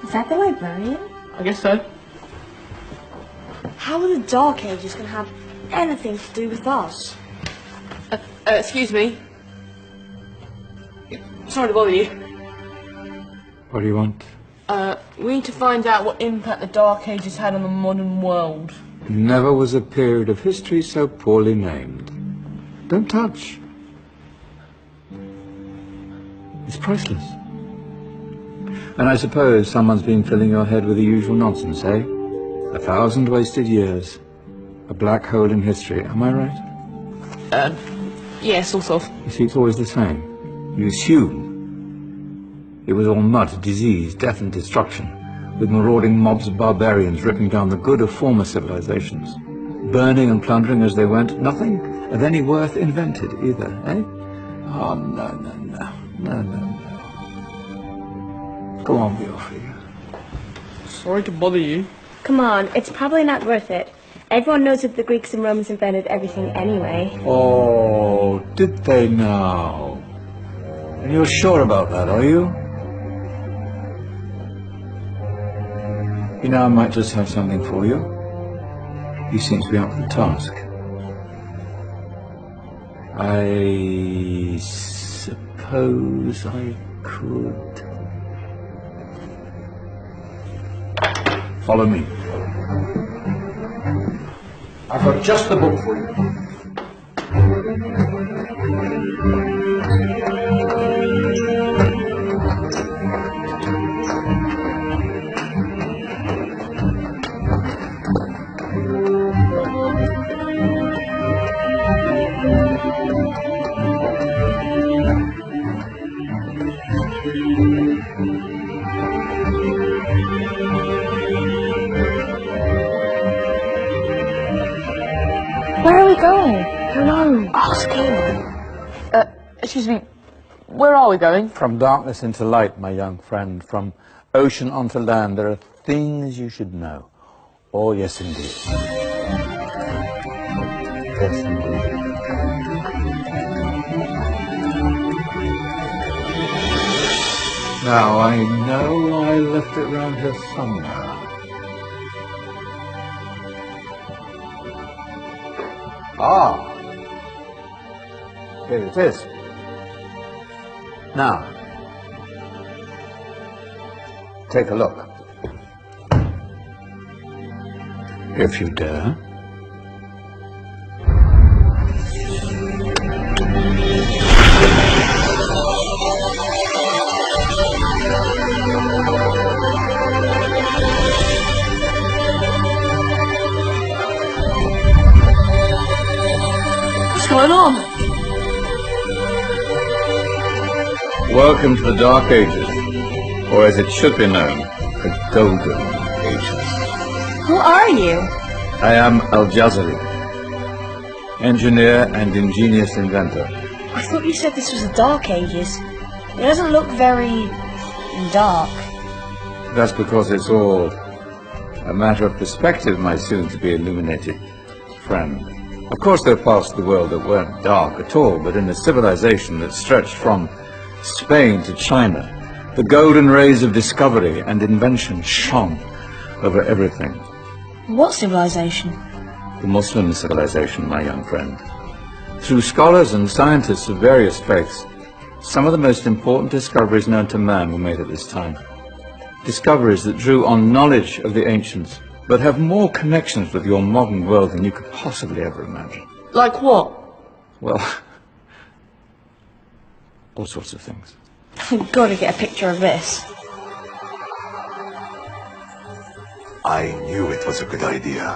Is that the librarian? I guess so. How are the Dark Ages going to have anything to do with us? Excuse me. Sorry to bother you. What do you want? We need to find out what impact the Dark Ages had on the modern world. Never was a period of history so poorly named. Don't touch. It's priceless. And I suppose someone's been filling your head with the usual nonsense, eh? 1,000 wasted years. A black hole in history, am I right? Yeah, sort of. You see, it's always the same. You assume it was all mud, disease, death and destruction, with marauding mobs of barbarians ripping down the good of former civilizations, burning and plundering as they went, nothing of any worth invented either, eh? Oh, no. Go on, be off here. Sorry to bother you. Come on, it's probably not worth it. Everyone knows that the Greeks and Romans invented everything anyway. Oh, did they now? And you're sure about that, are you? You know, I might just have something for you. You seem to be up for the task. I suppose I could. Follow me. I've got just the book for you. Where are we going? No, ask him. Excuse me. Where are we going? From darkness into light, my young friend. From ocean onto land. There are things you should know. Oh, yes, indeed. Yes, indeed. Now, I know I left it round here somewhere. Ah, here it is. Now, take a look. If you dare. What's going on? Welcome to the Dark Ages, or as it should be known, the Golden Ages. Who are you? I am Al-Jazari, engineer and ingenious inventor. I thought you said this was the Dark Ages. It doesn't look very dark. That's because it's all a matter of perspective, my soon-to-be illuminated friend. Of course, there are parts of the world that weren't dark at all, but in a civilization that stretched from Spain to China, the golden rays of discovery and invention shone over everything. What civilization? The Muslim civilization, my young friend. Through scholars and scientists of various faiths, some of the most important discoveries known to man were made at this time. Discoveries that drew on knowledge of the ancients, but have more connections with your modern world than you could possibly ever imagine. Like what? Well, all sorts of things. I've got to get a picture of this. I knew it was a good idea.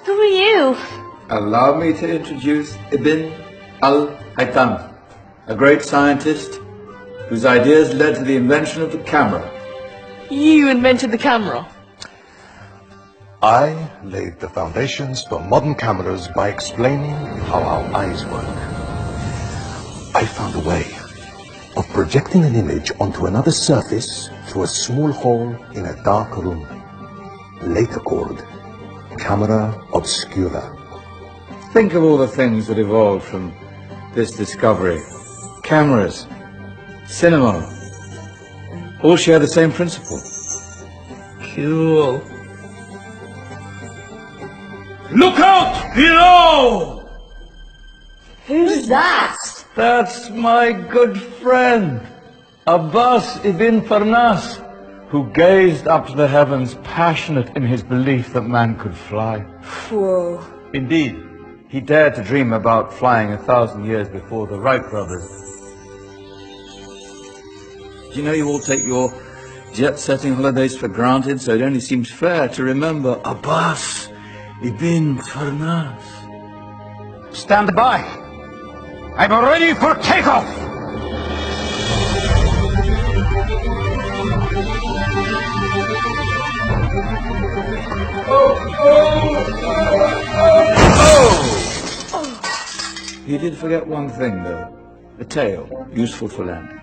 Who are you? Allow me to introduce Ibn al-Haytham, a great scientist whose ideas led to the invention of the camera. You invented the camera? I laid the foundations for modern cameras by explaining how our eyes work. I found a way of projecting an image onto another surface through a small hole in a dark room, later called camera obscura. Think of all the things that evolved from this discovery. Cameras, cinema, all share the same principle. cool. Look out below! Who's that? That's my good friend, Abbas ibn Farnas, who gazed up to the heavens, passionate in his belief that man could fly. Whoa. Indeed, he dared to dream about flying 1,000 years before the Wright brothers. Do you know you all take your jet-setting holidays for granted, so it only seems fair to remember Abbas ibn Farnas. Stand by. I'm ready for takeoff. You did forget one thing, though. A tail, useful for landing.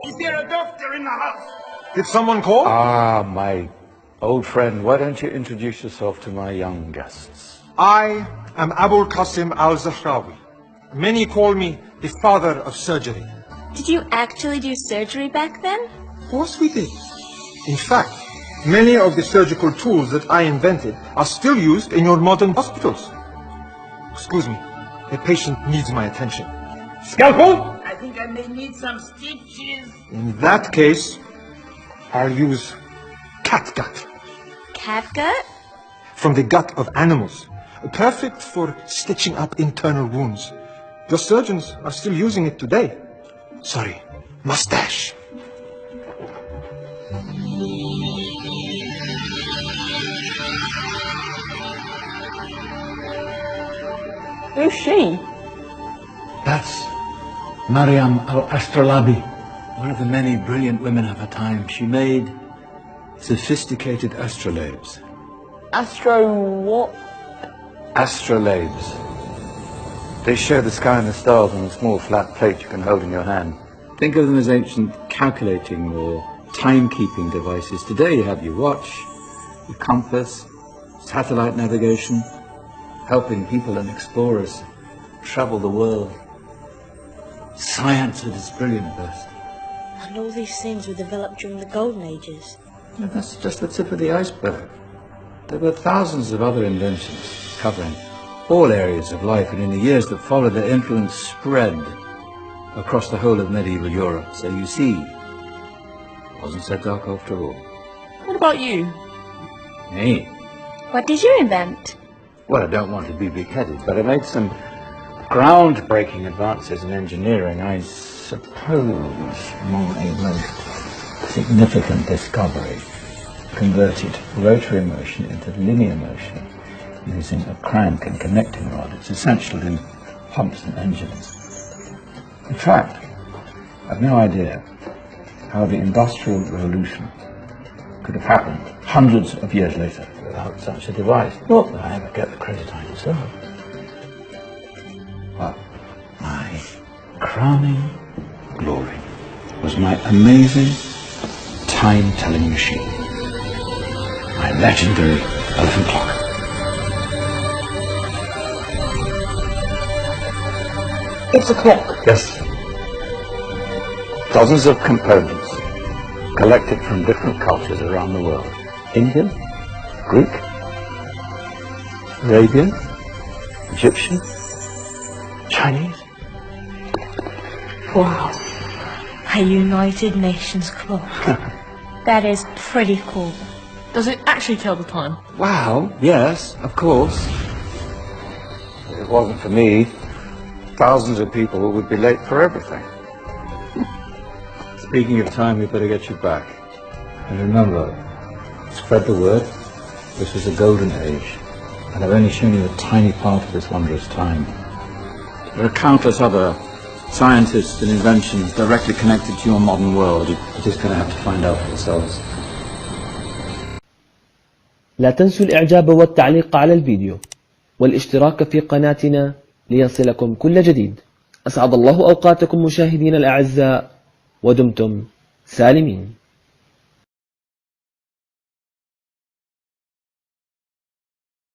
Is there a doctor in the house? Did someone call? Ah, my old friend, why don't you introduce yourself to my young guests? I am Abul Qasim al-Zahrawi. Many call me the father of surgery. Did you actually do surgery back then? Of course we did. In fact, many of the surgical tools that I invented are still used in your modern hospitals. Excuse me, a patient needs my attention. Scalpel? I think I may need some stitches. In that case, I'll use catgut. Catgut? From the gut of animals. Perfect for stitching up internal wounds. Your surgeons are still using it today. Sorry, mustache. Who's she? That's Maryam al-Astrolabi, one of the many brilliant women of her time. She made sophisticated astrolabes. Astro what? Astrolabes. They show the sky and the stars on a small flat plate you can hold in your hand. Think of them as ancient calculating or timekeeping devices. Today you have your watch, your compass, satellite navigation, helping people and explorers travel the world. Science at its brilliant best. And all these things were developed during the Golden Ages. And that's just the tip of the iceberg. There were thousands of other inventions covering all areas of life, and in the years that followed, their influence spread across the whole of medieval Europe. So you see, it wasn't so dark after all. What about you? Me? What did you invent? Well, I don't want to be big-headed, but I made some groundbreaking advances in engineering. I suppose my most significant discovery converted rotary motion into linear motion using a crank and connecting rod. It's essential in pumps and engines. In fact, I've no idea how the Industrial Revolution could have happened hundreds of years later without such a device. Not that I ever get the credit I deserve. But my crowning glory was my amazing time-telling machine. My legendary elephant clock. It's a clock. Yes. Dozens of components collected from different cultures around the world. Indian, Greek, Arabian, Egyptian, Chinese. Wow. A United Nations clock. That is pretty cool. Does it actually tell the time? Wow, yes, of course. If it wasn't for me, thousands of people would be late for everything. Speaking of time, we better get you back. And remember, spread the word. This was a golden age, and I've only shown you a tiny part of this wondrous time. There are countless other scientists and inventions directly connected to your modern world. You're just going to have to find out for yourselves. لا تنسوا الإعجاب والتعليق على الفيديو والاشتراك في قناتنا ليصلكم كل جديد. أسعد الله أوقاتكم مشاهدين الأعزاء ودمتم سالمين.